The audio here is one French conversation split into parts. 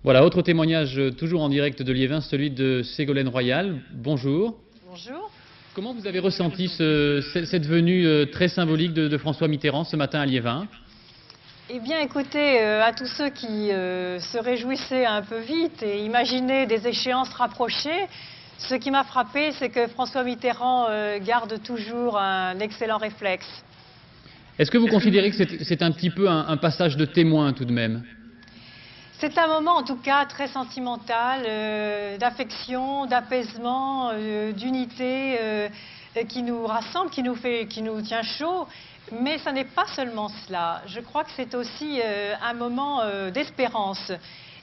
Voilà, autre témoignage toujours en direct de Liévin, celui de Ségolène Royal. Bonjour. Bonjour. Comment vous avez ressenti cette venue très symbolique de François Mitterrand ce matin à Liévin? Eh bien, écoutez, à tous ceux qui se réjouissaient un peu vite et imaginaient des échéances rapprochées, ce qui m'a frappé, c'est que François Mitterrand garde toujours un excellent réflexe. Est-ce que vous considérez que c'est un petit peu un passage de témoin tout de même? C'est un moment en tout cas très sentimental, d'affection, d'apaisement, d'unité qui nous rassemble, qui nous tient chaud. Mais ça n'est pas seulement cela. Je crois que c'est aussi un moment d'espérance.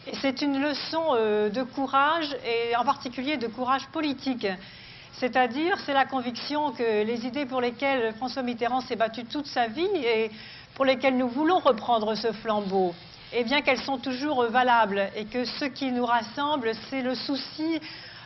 Et c'est une leçon de courage, et en particulier de courage politique. C'est-à-dire, c'est la conviction que les idées pour lesquelles François Mitterrand s'est battu toute sa vie et pour lesquelles nous voulons reprendre ce flambeau, eh bien qu'elles sont toujours valables et que ce qui nous rassemble, c'est le souci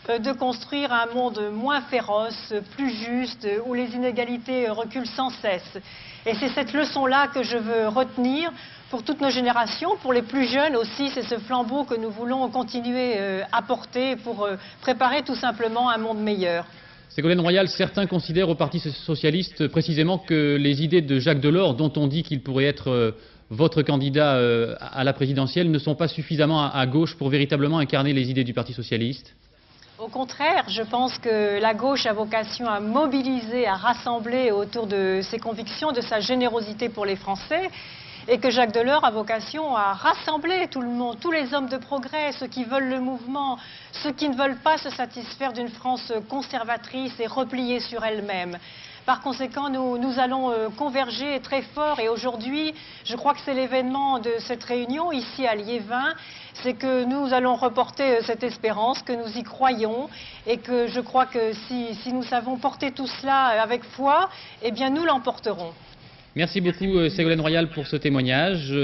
de construire un monde moins féroce, plus juste, où les inégalités reculent sans cesse. Et c'est cette leçon-là que je veux retenir pour toutes nos générations, pour les plus jeunes aussi, c'est ce flambeau que nous voulons continuer à porter pour préparer tout simplement un monde meilleur. Ségolène Royal, certains considèrent au Parti socialiste précisément que les idées de Jacques Delors, dont on dit qu'il pourrait être votre candidat à la présidentielle, ne sont pas suffisamment à gauche pour véritablement incarner les idées du Parti socialiste? Au contraire, je pense que la gauche a vocation à mobiliser, à rassembler autour de ses convictions, de sa générosité pour les Français, et que Jacques Delors a vocation à rassembler tout le monde, tous les hommes de progrès, ceux qui veulent le mouvement, ceux qui ne veulent pas se satisfaire d'une France conservatrice et repliée sur elle-même. Par conséquent, nous allons converger très fort, et aujourd'hui, je crois que c'est l'événement de cette réunion ici à Liévin, c'est que nous allons reporter cette espérance, que nous y croyons, et que je crois que si nous savons porter tout cela avec foi, eh bien nous l'emporterons. Merci beaucoup Ségolène Royal pour ce témoignage.